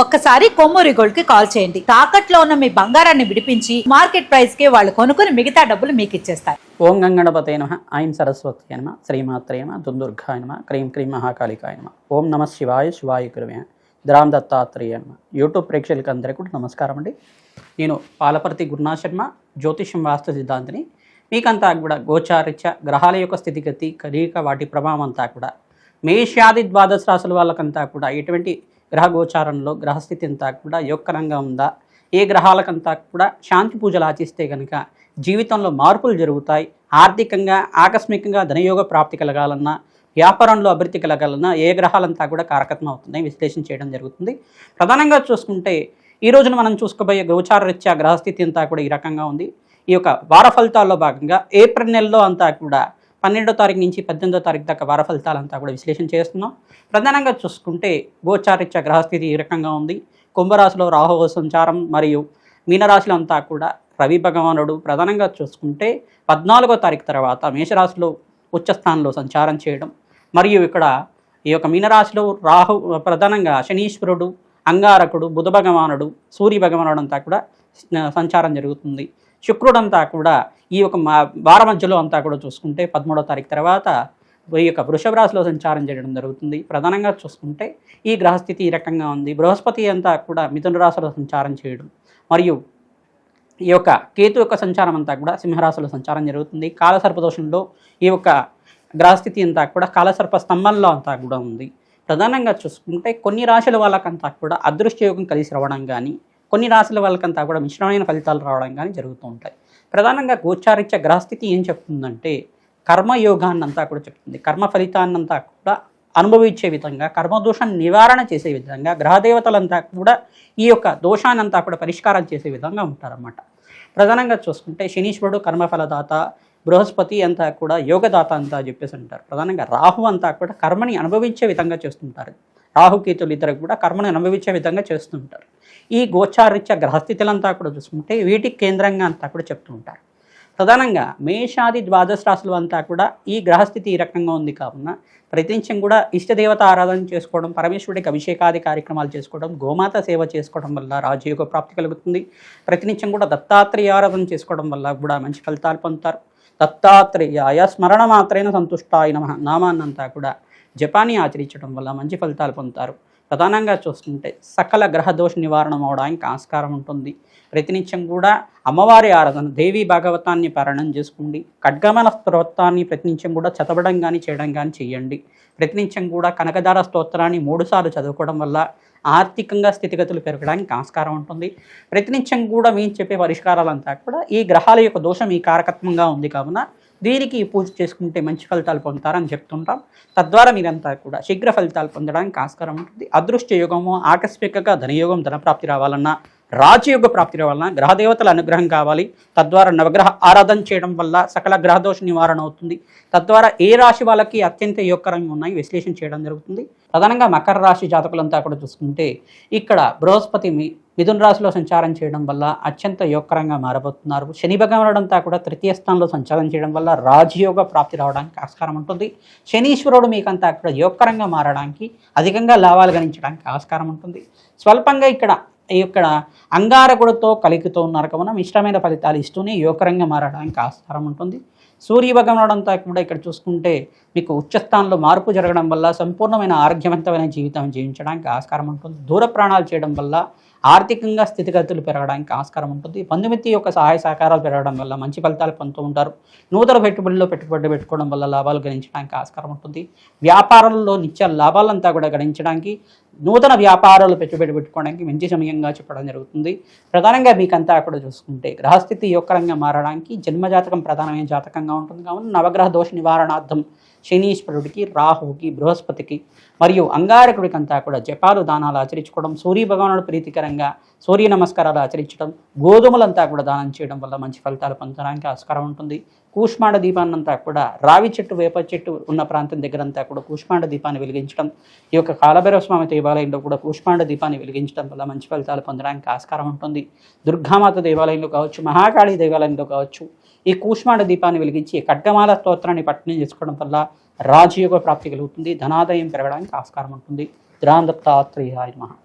ఒక్కసారి కొమ్మూరి గోల్డ్ కి కాల్ చేయండి. తాకట్లో ఉన్న మీ బంగారాన్ని విడిపించి మార్కెట్ ప్రైస్ కి వాళ్ళు కొనుక్కుని మిగతా డబ్బులు మీకు ఇచ్చేస్తారు. ఓం గంగణపతే నమః, ఐం సరస్వతి నమః, శ్రీమాత్రే నమః, దుందుర్గాయ నమః, క్రీం క్రీం మహాకాళికాయ నమః. ఓం నమః శివాయ, శివాయ గురువే ద్రాం దత్తాత్రేయ నమః. యూట్యూబ్ ప్రేక్షకులకు అందరికీ కూడా నమస్కారం అండి. నేను పాలపర్తి గురునాథ్ శర్మ, జ్యోతిష్యం వాస్తు సిద్ధాంతిని. మీకంతా కూడా గోచారిత్య గ్రహాల యొక్క స్థితిగతి కదలిక వాటి ప్రభావం అంతా కూడా మేషాది ద్వాదశ రాశుల వాళ్ళకంతా కూడా ఎటువంటి గ్రహ గోచారంలో గ్రహస్థితి అంతా కూడా యోగకరంగా ఉందా, ఏ గ్రహాలకంతా కూడా శాంతి పూజలు ఆచిస్తే కనుక జీవితంలో మార్పులు జరుగుతాయి, ఆర్థికంగా ఆకస్మికంగా ధనయోగ ప్రాప్తి కలగాలన్నా, వ్యాపారంలో అభివృద్ధి కలగాలన్నా ఏ గ్రహాలంతా కూడా కారకత్వం అవుతున్నాయి విశ్లేషణ చేయడం జరుగుతుంది. ప్రధానంగా చూసుకుంటే ఈ రోజున మనం చూసుకోబోయే గోచార రీత్యా గ్రహస్థితి అంతా కూడా ఈ రకంగా ఉంది. ఈ యొక్క వార ఫలితాల్లో భాగంగా ఏప్రిల్ నెలలో అంతా కూడా 12వ తారీఖు నుంచి 18వ తారీఖు దాకా వార ఫలితాలంతా కూడా విశ్లేషణ చేస్తున్నాం. ప్రధానంగా చూసుకుంటే గోచారిత్య గ్రహస్థితి ఈ రకంగా ఉంది. కుంభరాశిలో రాహువు సంచారం మరియు మీనరాశిలో అంతా కూడా రవి భగవానుడు ప్రధానంగా చూసుకుంటే 14వ తారీఖు తర్వాత మేషరాశిలో ఉచ్చస్థానంలో సంచారం చేయడం, మరియు ఇక్కడ ఈ యొక్క మీనరాశిలో రాహు ప్రధానంగా శనీశ్వరుడు, అంగారకుడు, బుధ భగవానుడు, సూర్య భగవానుడు అంతా కూడా సంచారం జరుగుతుంది. శుక్రుడంతా కూడా ఈ యొక్క వార మధ్యలో అంతా కూడా చూసుకుంటే 13వ తారీఖు తర్వాత ఈ యొక్క వృషభ రాశిలో సంచారం చేయడం జరుగుతుంది. ప్రధానంగా చూసుకుంటే ఈ గ్రహస్థితి ఈ రకంగా ఉంది. బృహస్పతి అంతా కూడా మిథున రాశిలో సంచారం చేయడం, మరియు ఈ యొక్క కేతు యొక్క సంచారం అంతా కూడా సింహరాశిలో సంచారం జరుగుతుంది. కాలసర్పదోషంలో ఈ యొక్క గ్రహస్థితి అంతా కూడా కాలసర్ప స్తంభంలో అంతా కూడా ఉంది. ప్రధానంగా చూసుకుంటే కొన్ని రాశుల వాళ్ళకంతా కూడా అదృష్టయోగం కలిసి రావడం కానీ, కొన్ని రాశుల వాళ్ళకంతా కూడా మిశ్రమైన ఫలితాలు రావడం కానీ జరుగుతూ ఉంటాయి. ప్రధానంగా గోచారిత్య గ్రహస్థితి ఏం చెప్తుందంటే కర్మయోగాన్ని అంతా కూడా చెప్తుంది. కర్మ ఫలితాన్నంతా కూడా అనుభవించే విధంగా, కర్మదోషాన్ని నివారణ చేసే విధంగా గ్రహదేవతలంతా కూడా ఈ యొక్క దోషాన్నంతా కూడా పరిష్కారం చేసే విధంగా ఉంటారన్నమాట. ప్రధానంగా చూసుకుంటే శనీశ్వరుడు కర్మఫలదాత, బృహస్పతి అంతా కూడా యోగదాత అంతా చెప్పేసి అంటారు. ప్రధానంగా రాహు అంతా కూడా కర్మని అనుభవించే విధంగా చేస్తుంటారు. రాహుకేతులు ఇద్దరు కూడా కర్మను అనుభవించే విధంగా చేస్తుంటారు. ఈ గోచారిత్య గ్రహస్థితులంతా కూడా చూసుకుంటే వీటికి కేంద్రంగా అంతా కూడా చెప్తూ ఉంటారు. ప్రధానంగా మేషాది ద్వాదశ రాశులు అంతా కూడా ఈ గ్రహస్థితి ఈ రకంగా ఉంది కావున ప్రతినిత్యం కూడా ఇష్టదేవత ఆరాధన చేసుకోవడం, పరమేశ్వరుడికి అభిషేకాది కార్యక్రమాలు చేసుకోవడం, గోమాత సేవ చేసుకోవడం వల్ల రాజయోగ ప్రాప్తి కలుగుతుంది. ప్రతినిత్యం కూడా దత్తాత్రేయ ఆరాధన చేసుకోవడం వల్ల కూడా మంచి ఫలితాలు పొందుతారు. దత్తాత్రేయాయ స్మరణ మాత్రైన సంతుష్టాయ నమః నామాన్నంతా కూడా జపాన్ని ఆచరించడం వల్ల మంచి ఫలితాలు పొందుతారు. ప్రధానంగా చూస్తుంటే సకల గ్రహ దోష నివారణ అవడానికి ఆస్కారం ఉంటుంది. ప్రతినిత్యం కూడా అమ్మవారి ఆరాధన, దేవీ భాగవతాన్ని పారాయణం చేసుకోండి. ఖడ్గమన స్తోత్రాన్ని ప్రతినిత్యం కూడా చదవడం కానీ చేయడం కానీ చేయండి. ప్రతినిత్యం కూడా కనకదార స్తోత్రాన్ని 3 సార్లు చదువుకోవడం వల్ల ఆర్థికంగా స్థితిగతులు పెరగడానికి ఆస్కారం ఉంటుంది. ప్రతినిత్యం కూడా మేము చెప్పే పరిష్కారాలంతా కూడా ఈ గ్రహాల యొక్క దోషం ఈ కారకత్వంగా ఉంది కావున దీనికి పూజ చేసుకుంటే మంచి ఫలితాలు పొందుతారని చెప్తుంటాం. తద్వారా మీరంతా కూడా శీఘ్ర ఫలితాలు పొందడానికి ఆస్కారం ఉంటుంది. అదృష్ట యోగము, ఆకస్మికంగా ధనయోగం, ధనప్రాప్తి రావాలన్నా, రాజయోగ ప్రాప్తి రావాలన్నా గ్రహదేవతల అనుగ్రహం కావాలి. తద్వారా నవగ్రహ ఆరాధన చేయడం వల్ల సకల గ్రహదోష నివారణ అవుతుంది. తద్వారా ఏ రాశి వాళ్ళకి అత్యంత యోగకరంగా ఉన్నాయి విశ్లేషణ చేయడం జరుగుతుంది. ప్రధానంగా మకర రాశి జాతకులంతా కూడా చూసుకుంటే ఇక్కడ బృహస్పతి మిథున రాశిలో సంచారం చేయడం వల్ల అత్యంత యోగకరంగా మారబోతున్నారు. శని భగవానుడంతా కూడా 3వ స్థానంలో సంచారం చేయడం వల్ల రాజయోగ ప్రాప్తి రావడానికి ఆస్కారం ఉంటుంది. శనీశ్వరుడు మీకంతా కూడా యోగకరంగా మారడానికి, అధికంగా లాభాలు గణించడానికి ఆస్కారం ఉంటుంది. స్వల్పంగా ఇక్కడ అంగారకుడితో కలిగితో ఉన్నారు కావున ఇష్టమైన ఫలితాలు ఇస్తూనే యోగకరంగా మారడానికి ఆస్కారం ఉంటుంది. సూర్య భగవానుడంతా కూడా ఇక్కడ చూసుకుంటే మీకు ఉచ్చస్థానంలో మార్పు జరగడం వల్ల సంపూర్ణమైన ఆరోగ్యవంతమైన జీవితం జీవించడానికి ఆస్కారం ఉంటుంది. దూర ప్రయాణాలు చేయడం వల్ల ఆర్థికంగా స్థితిగతులు పెరగడానికి ఆస్కారం ఉంటుంది. బంధుమిత్తి యొక్క సహాయ సహకారాలు పెరగడం వల్ల మంచి ఫలితాలు పొందుతూ ఉంటారు. నూతన పెట్టుబడిలో పెట్టుబడి పెట్టుకోవడం వల్ల లాభాలు గణించడానికి ఆస్కారం ఉంటుంది. వ్యాపారంలో నిత్య లాభాలంతా కూడా గణించడానికి, నూతన వ్యాపారాలు పెట్టుబడి పెట్టుకోవడానికి మంచి సమయంగా చెప్పడం జరుగుతుంది. ప్రధానంగా మీకంతా కూడా చూసుకుంటే గ్రహస్థితి యోగకరంగా మారడానికి జన్మజాతకం ప్రధానమైన జాతకంగా ఉంటుంది కావున నవగ్రహ దోష నివారణార్థం శనీశ్వరుడికి, రాహువుకి, బృహస్పతికి మరియు అంగారకుడికి అంతా కూడా జపాలు దానాలు ఆచరించుకోవడం, సూర్య భగవానుడు ప్రీతికరంగా సూర్య నమస్కారాలు ఆచరించడం, గోధుమలంతా కూడా దానం చేయడం వల్ల మంచి ఫలితాలు పొందడానికి ఆస్కారం ఉంటుంది. కూష్మాండ దీపాన్నంతా కూడా రావి చెట్టు, వేప చెట్టు ఉన్న ప్రాంతం దగ్గరంతా కూడా కూష్మాండ దీపాన్ని వెలిగించడం, ఈ యొక్క కాలభైరవ స్వామి దేవాలయంలో కూడా కూష్మాండ దీపాన్ని వెలిగించడం వల్ల మంచి ఫలితాలు పొందడానికి ఆస్కారం ఉంటుంది. దుర్గామాత దేవాలయంలో కావచ్చు, మహాకాళి దేవాలయంలో కావచ్చు ఈ కూష్మాండ దీపాన్ని వెలిగించి ఖడ్గమాల స్తోత్రాన్ని పఠనం చేసుకోవడం వల్ల రాజయోగ ప్రాప్తి కలుగుతుంది. ధనాదాయం పెరగడానికి ఆస్కారం ఉంటుంది. ద్రాం దత్తాత్రేయాయ నమః.